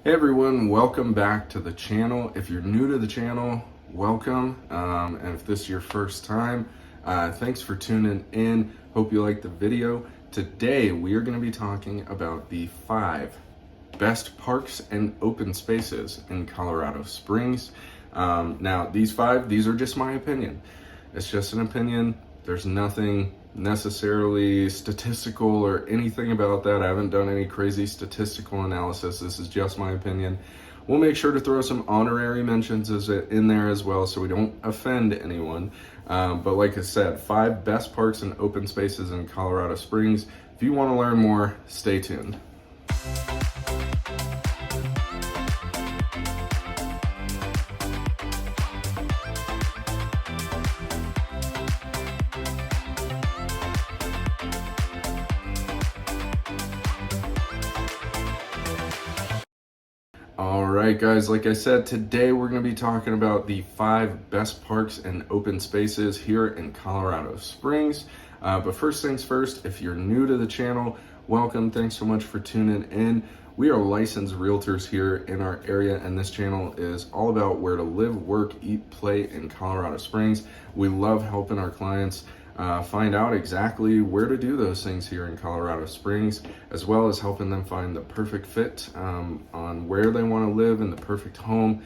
Hey everyone, welcome back to the channel. If you're new to the channel, welcome. And if this is your first time, thanks for tuning in. Hope you liked the video. Today we are going to be talking about the 5 best parks and open spaces in Colorado Springs. Now these are just my opinion. It's just an opinion. There's nothing necessarily statistical or anything about that. I haven't done any crazy statistical analysis. This is just my opinion. We'll make sure to throw some honorary mentions in there as well so we don't offend anyone. But like I said, 5 best parks and open spaces in Colorado Springs. If you want to learn more, stay tuned. Alright guys, like I said, today we're going to be talking about the 5 best parks and open spaces here in Colorado Springs. But first things first, if you're new to the channel, welcome. Thanks so much for tuning in. We are licensed realtors here in our area, and this channel is all about where to live, work, eat, play in Colorado Springs. We love helping our clients find out exactly where to do those things here in Colorado Springs, as well as helping them find the perfect fit on where they want to live and the perfect home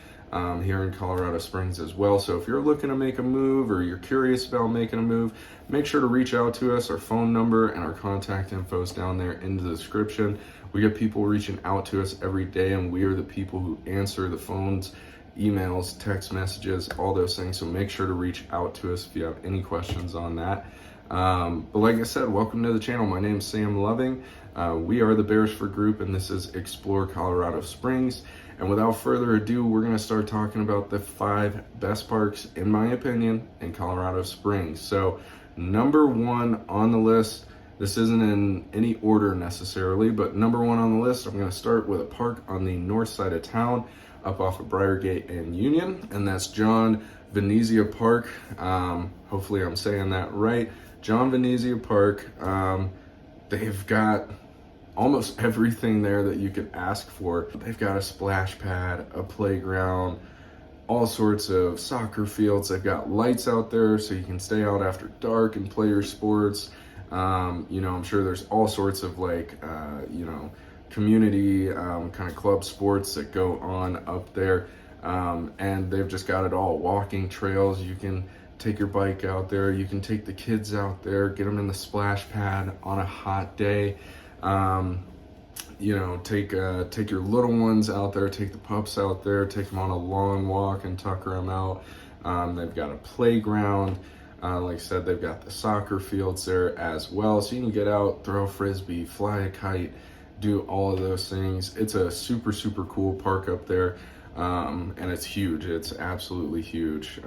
here in Colorado Springs as well. So if you're looking to make a move or you're curious about making a move, make sure to reach out to us. Our phone number and our contact info is down there in the description. We get people reaching out to us every day, and we are the people who answer the phones, emails, text messages, all those things. So make sure to reach out to us if you have any questions on that. But like I said, welcome to the channel. My name is Sam Loving. We are the Berisford Group, and this is Explore Colorado Springs. And without further ado, we're going to start talking about the 5 best parks, in my opinion, in Colorado Springs. So number 1 on the list, this isn't in any order necessarily, but number 1 on the list, I'm going to start with a park on the north side of town, up off of Briargate and Union, and that's John Venezia Park. Hopefully I'm saying that right. John Venezia Park. They've got almost everything there that you could ask for. They've got a splash pad, a playground, all sorts of soccer fields. They've got lights out there so you can stay out after dark and play your sports. I'm sure there's all sorts of community kind of club sports that go on up there, and they've just got it all. Walking trails, you can take your bike out there, you can take the kids out there, get them in the splash pad on a hot day. Take your little ones out there, take the pups out there, take them on a long walk and tucker them out. They've got a playground. Like I said, they've got the soccer fields there as well, so you can get out, throw a frisbee, fly a kite, do all of those things. It's a super, super cool park up there, and it's huge. It's absolutely huge.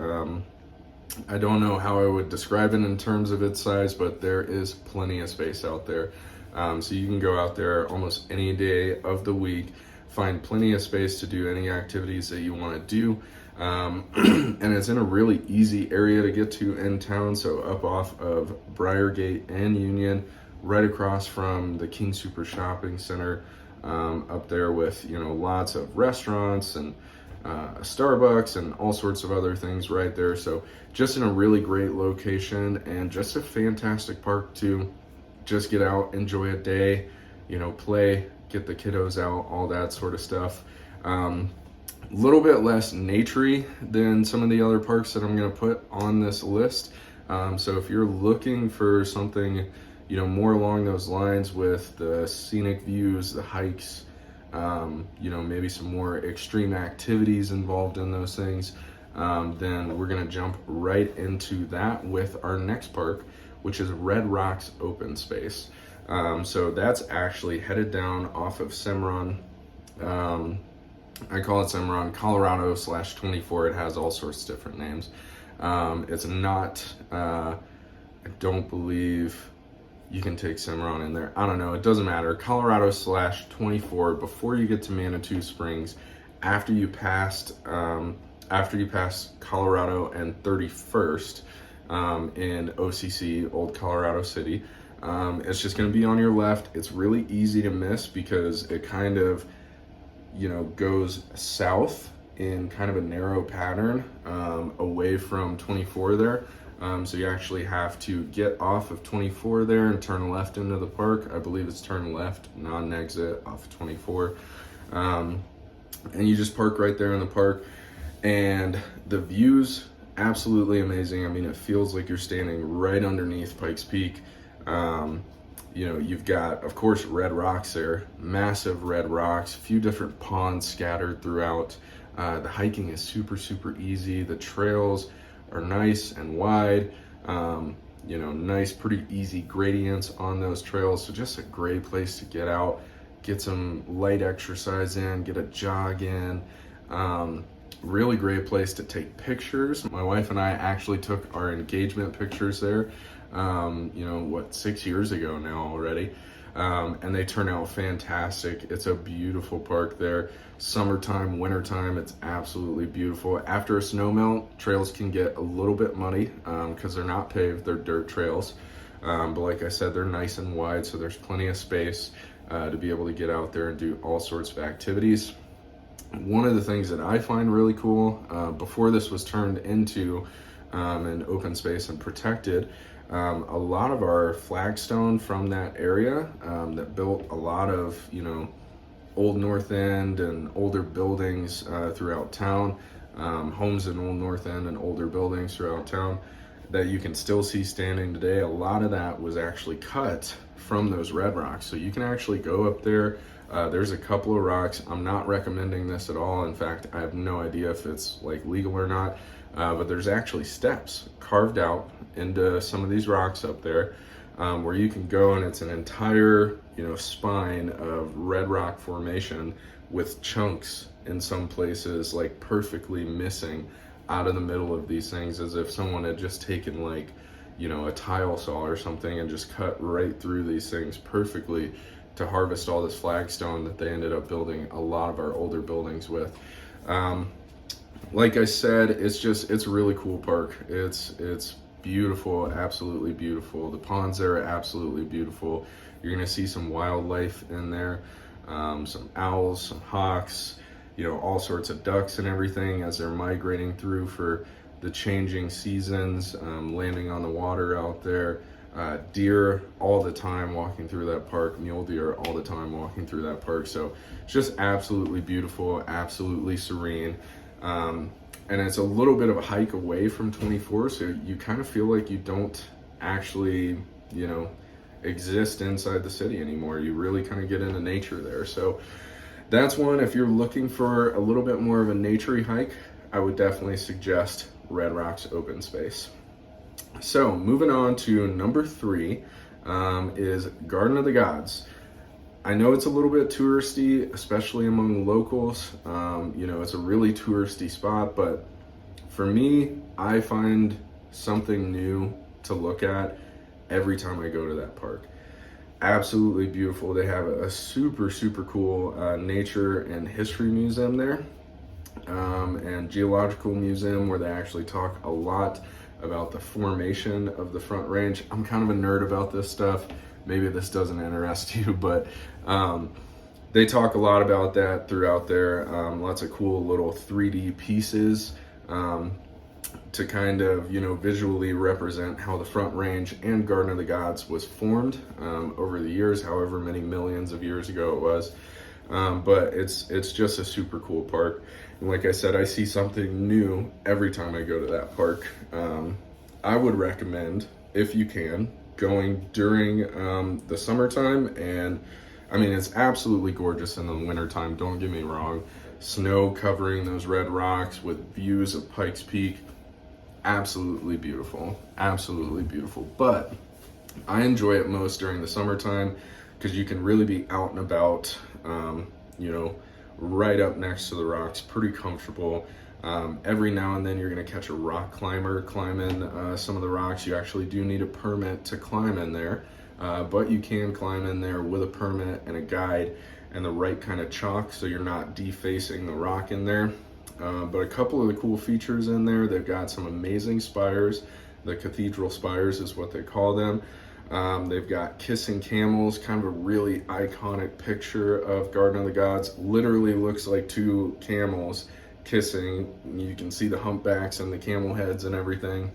I don't know how I would describe it in terms of its size, but there is plenty of space out there. So you can go out there almost any day of the week, find plenty of space to do any activities that you want to do. And it's in a really easy area to get to in town. So up off of Briargate and Union, right across from the King Super Shopping Center, up there with, lots of restaurants and Starbucks and all sorts of other things right there. So just in a really great location, and just a fantastic park to just get out, enjoy a day, play, get the kiddos out, all that sort of stuff. Little bit less naturey than some of the other parks that I'm going to put on this list. So if you're looking for something, more along those lines with the scenic views, the hikes, maybe some more extreme activities involved in those things, then we're going to jump right into that with our next park, which is Red Rocks Open Space. So that's actually headed down off of Cimarron. I call it Cimarron, Colorado /24. It has all sorts of different names. It's not, I don't believe you can take Cimarron in there. I don't know, it doesn't matter. Colorado /24, before you get to Manitou Springs, after you pass Colorado and 31st in OCC, Old Colorado City. It's just going to be on your left. It's really easy to miss because it kind of goes south in kind of a narrow pattern away from 24 there. So you actually have to get off of 24 there and turn left into the park. I believe it's turn left, not an exit off of 24. And you just park right there in the park. And the view's absolutely amazing. I mean, it feels like you're standing right underneath Pikes Peak. You've got, of course, red rocks there, massive red rocks, a few different ponds scattered throughout. The hiking is super, super easy. The trails are nice and wide, nice, pretty easy gradients on those trails. So just a great place to get out, get some light exercise in, get a jog in. Really great place to take pictures. My wife and I actually took our engagement pictures there, 6 years ago now already. And they turn out fantastic. It's a beautiful park there. Summertime, wintertime, it's absolutely beautiful. After a snow melt, trails can get a little bit muddy because they're not paved, they're dirt trails. But like I said, they're nice and wide, so there's plenty of space to be able to get out there and do all sorts of activities. One of the things that I find really cool, before this was turned into an open space and protected, a lot of our flagstone from that area that built a lot of, Old North End and older buildings throughout town, homes in Old North End and older buildings throughout town that you can still see standing today. A lot of that was actually cut from those red rocks. So you can actually go up there. There's a couple of rocks. I'm not recommending this at all. In fact, I have no idea if it's legal or not. But there's actually steps carved out into some of these rocks up there where you can go, and it's an entire spine of red rock formation with chunks in some places perfectly missing out of the middle of these things, as if someone had just taken a tile saw or something and just cut right through these things perfectly to harvest all this flagstone that they ended up building a lot of our older buildings with. Like I said, it's a really cool park. It's beautiful, absolutely beautiful. The ponds there are absolutely beautiful. You're gonna see some wildlife in there, some owls, some hawks, all sorts of ducks and everything as they're migrating through for the changing seasons, landing on the water out there. Deer all the time walking through that park, mule deer all the time walking through that park. So it's just absolutely beautiful, absolutely serene. And it's a little bit of a hike away from 24, so you kind of feel like you don't actually, exist inside the city anymore. You really kind of get into nature there. So that's one, if you're looking for a little bit more of a naturey hike, I would definitely suggest Red Rocks Open Space. So moving on to number 3 is Garden of the Gods. I know it's a little bit touristy, especially among locals. It's a really touristy spot, but for me, I find something new to look at every time I go to that park. Absolutely beautiful. They have a super, super cool nature and history museum there, and geological museum where they actually talk a lot about the formation of the Front Range. I'm kind of a nerd about this stuff. Maybe this doesn't interest you, but they talk a lot about that throughout there. Lots of cool little 3D pieces to kind of, visually represent how the Front Range and Garden of the Gods was formed over the years, however many millions of years ago it was. But it's just a super cool park. And like I said, I see something new every time I go to that park. I would recommend, if you can, going during the summertime. And I mean, it's absolutely gorgeous in the wintertime, don't get me wrong. Snow covering those red rocks with views of Pikes Peak. Absolutely beautiful, absolutely beautiful. But I enjoy it most during the summertime because you can really be out and about, right up next to the rocks, pretty comfortable. Every now and then you're gonna catch a rock climber climbing some of the rocks. You actually do need a permit to climb in there, but you can climb in there with a permit and a guide and the right kind of chalk so you're not defacing the rock in there. But a couple of the cool features in there, they've got some amazing spires. The cathedral spires is what they call them. They've got kissing camels, kind of a really iconic picture of Garden of the Gods. Literally looks like two camels kissing. You can see the humpbacks and the camel heads and everything.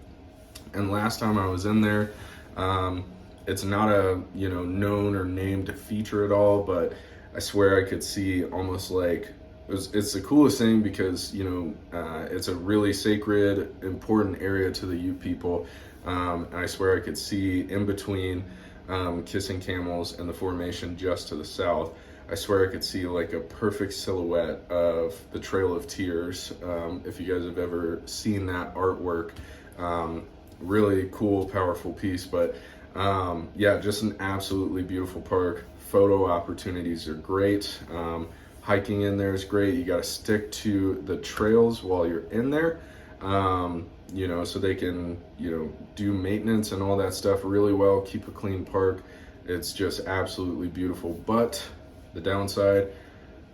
And last time I was in there, it's not a known or named feature at all, but I swear I could see almost like it's the coolest thing because it's a really sacred, important area to the Ute people. And I swear I could see in between kissing camels and the formation just to the south. I swear I could see like a perfect silhouette of the Trail of Tears. If you guys have ever seen that artwork, really cool, powerful piece. But yeah, just an absolutely beautiful park. Photo opportunities are great. Hiking in there is great. You got to stick to the trails while you're in there. So they can, do maintenance and all that stuff really well, keep a clean park. It's just absolutely beautiful. But the downside,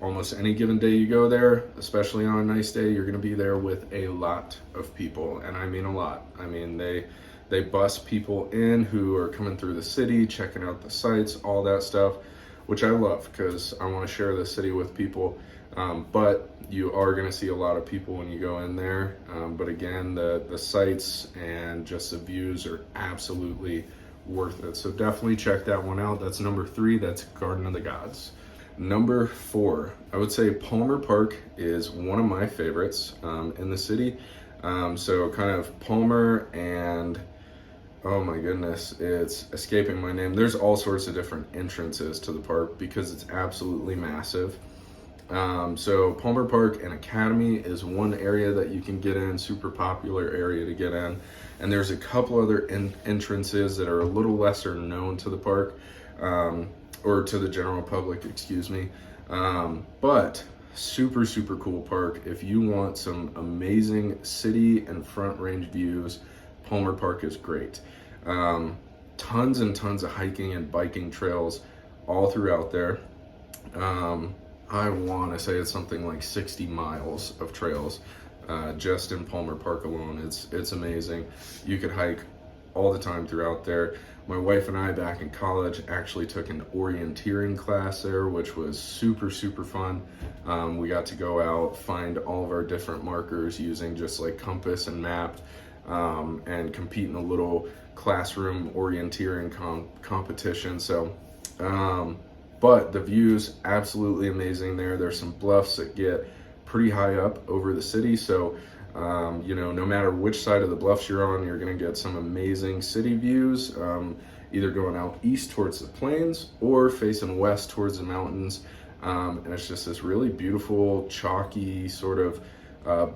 almost any given day you go there, especially on a nice day, you're going to be there with a lot of people. And I mean a lot. I mean, they bus people in who are coming through the city, checking out the sites, all that stuff, which I love because I want to share the city with people. But you are going to see a lot of people when you go in there. But again, the sights and just the views are absolutely worth it. So definitely check that one out. That's number 3. That's Garden of the Gods. Number 4, I would say Palmer Park is one of my favorites in the city. So kind of Palmer and, oh my goodness, it's escaping my name. There's all sorts of different entrances to the park because it's absolutely massive. So Palmer Park and Academy is one area that you can get in, super popular area to get in. And there's a couple other entrances that are a little lesser known to the park, or to the general public, excuse me. But super, super cool park. If you want some amazing city and front range views, Palmer Park is great. Tons and tons of hiking and biking trails all throughout there. I want to say it's something like 60 miles of trails just in Palmer Park alone. It's amazing. You could hike all the time throughout there. My wife and I back in college actually took an orienteering class there, which was super, super fun. We got to go out, find all of our different markers using just like compass and map, and compete in a little classroom orienteering competition. So, but the view's absolutely amazing there. There's some bluffs that get pretty high up over the city. So, no matter which side of the bluffs you're on, you're going to get some amazing city views, either going out east towards the plains or facing west towards the mountains. And it's just this really beautiful, chalky sort of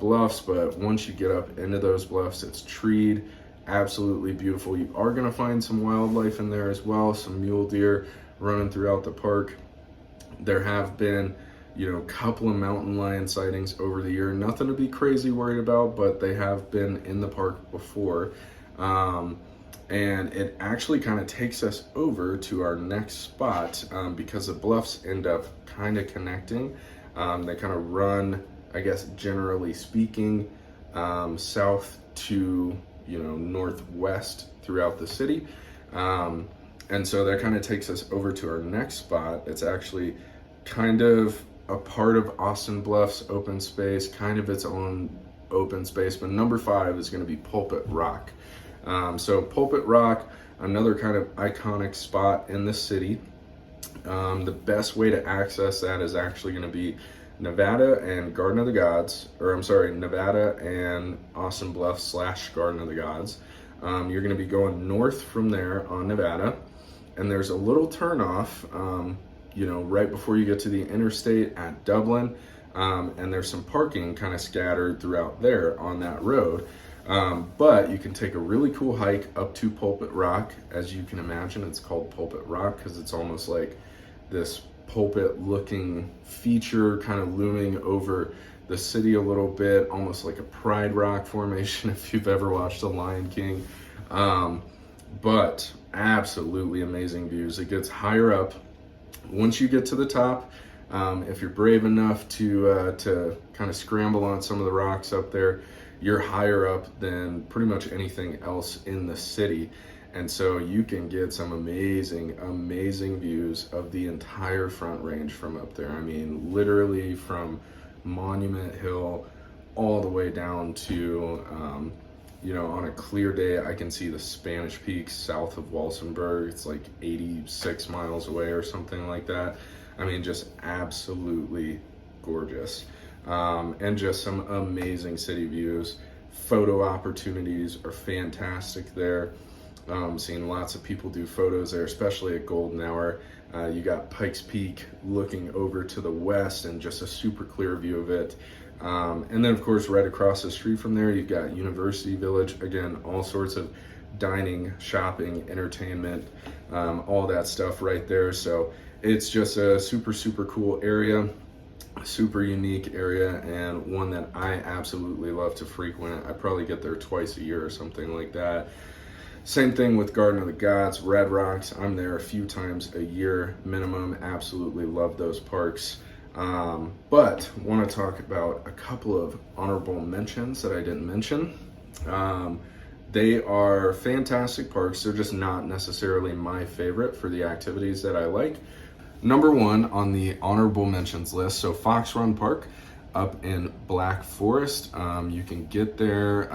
bluffs. But once you get up into those bluffs, it's treed, absolutely beautiful. You are going to find some wildlife in there as well, some mule deer running throughout the park. There have been couple of mountain lion sightings over the year. Nothing to be crazy worried about, but they have been in the park before. And it actually kind of takes us over to our next spot because the bluffs end up kind of connecting. They kind of run, I guess, generally speaking, south to, northwest throughout the city. And so that kind of takes us over to our next spot. It's actually kind of a part of Austin Bluffs open space, kind of its own open space, but number 5 is going to be Pulpit Rock. So Pulpit Rock, another kind of iconic spot in the city. The best way to access that is actually going to be Nevada and Garden of the Gods, Nevada and Austin Bluffs / Garden of the Gods. You're going to be going north from there on Nevada, and there's a little turnoff, right before you get to the interstate at Dublin, and there's some parking kind of scattered throughout there on that road. But you can take a really cool hike up to Pulpit Rock. As you can imagine, it's called Pulpit Rock because it's almost like this pulpit looking feature kind of looming over the city a little bit, almost like a Pride Rock formation if you've ever watched The Lion King. But absolutely amazing views. It gets higher up. Once you get to the top, if you're brave enough to kind of scramble on some of the rocks up there, you're higher up than pretty much anything else in the city. And so you can get some amazing views of the entire Front Range from up there. I mean, literally from Monument Hill all the way down to, on a clear day, I can see the Spanish Peaks south of Walsenburg. It's like 86 miles away or something like that. I mean, just absolutely gorgeous. And just some amazing city views. Photo opportunities are fantastic there. Seeing lots of people do photos there, especially at golden hour. You got Pikes Peak looking over to the west and just a super clear view of it. And then of course, right across the street from there, you've got University Village. Again, all sorts of dining, shopping, entertainment, all that stuff right there. So it's just a super cool area, super unique area, and one that I absolutely love to frequent. I probably get there twice a year or something like that. Same thing with Garden of the Gods, Red Rocks. I'm there a few times a year minimum. Absolutely love those parks. But want to talk about a couple of honorable mentions that I didn't mention. They are fantastic parks. They're just not necessarily my favorite for the activities that I like. Number one on the honorable mentions list, so Fox Run Park up in Black Forest. You can get there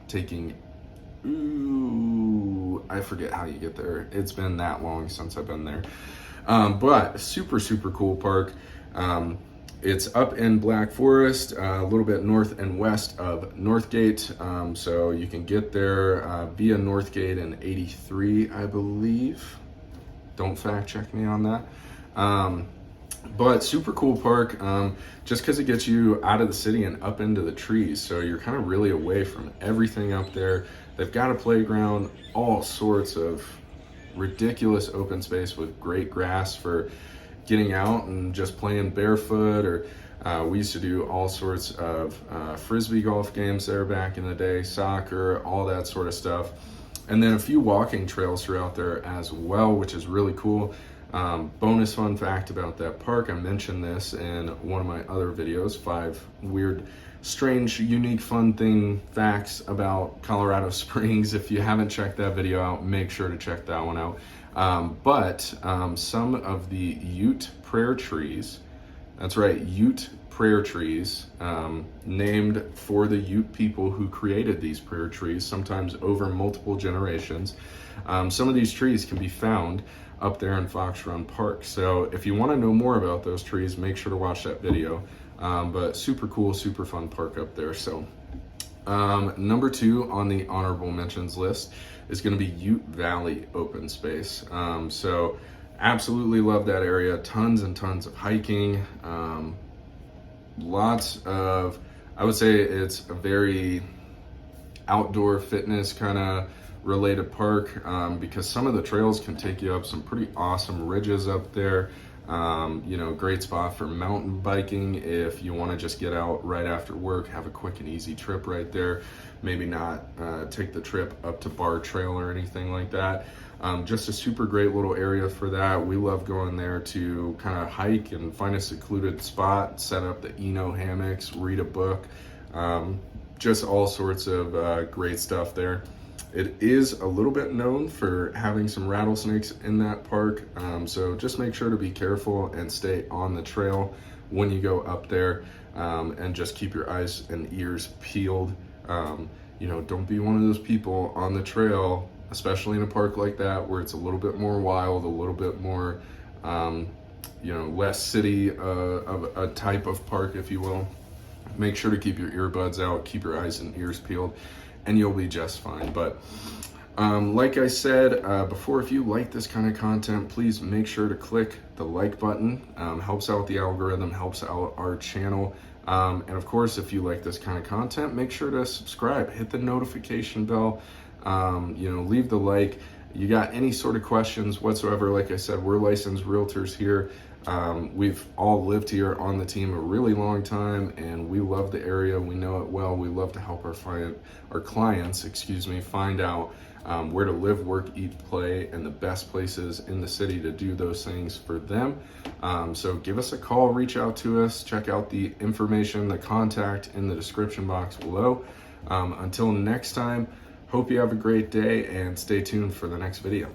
taking, I forget how you get there. It's been that long since I've been there. But super cool park. It's up in Black Forest, a little bit north and west of Northgate. So you can get there via Northgate in 83, I believe. Don't fact check me on that. But super cool park, just because it gets you out of the city and up into the trees. So you're kind of really away from everything up there. They've got a playground, all sorts of ridiculous open space with great grass for getting out and just playing barefoot, or we used to do all sorts of frisbee golf games there back in the day, soccer, all that sort of stuff. And then a few walking trails throughout there as well, which is really cool. Bonus fun fact about that park, I mentioned this in one of my other videos, 5 weird, strange, unique, fun facts about Colorado Springs. If you haven't checked that video out, make sure to check that one out. But some of the Ute prayer trees, that's right, Ute prayer trees, named for the Ute people who created these prayer trees, sometimes over multiple generations. Some of these trees can be found up there in Fox Run Park. So if you want to know more about those trees, make sure to watch that video. But super cool, super fun park up there. So number 2 on the honorable mentions list is going to be Ute Valley open space. So absolutely love that area. Tons and tons of hiking. Lots of, I would say it's a very outdoor fitness kind of related park, because some of the trails can take you up some pretty awesome ridges up there. Great spot for mountain biking if you want to just get out right after work, have a quick and easy trip right there. Maybe not take the trip up to Bar Trail or anything like that. Just a super great little area for that. We love going there to kind of hike and find a secluded spot, set up the Eno hammocks, read a book, just all sorts of great stuff there. It is a little bit known for having some rattlesnakes in that park, so just make sure to be careful and stay on the trail when you go up there, and just keep your eyes and ears peeled. Don't be one of those people on the trail, especially in a park like that where it's a little bit more wild, a little bit more, less city of a type of park, if you will. Make sure to keep your earbuds out, keep your eyes and ears peeled, and you'll be just fine. But like I said before, if you like this kind of content, please make sure to click the like button. Helps out the algorithm, helps out our channel. And of course, if you like this kind of content, make sure to subscribe, hit the notification bell, leave the like. You got any sort of questions whatsoever, like I said, we're licensed realtors here. We've all lived here on the team a really long time, and we love the area. We know it well. We love to help our clients, find out where to live, work, eat, play, and the best places in the city to do those things for them. So give us a call, reach out to us, check out the information, the contact in the description box below. Until next time, Hope you have a great day and stay tuned for the next video.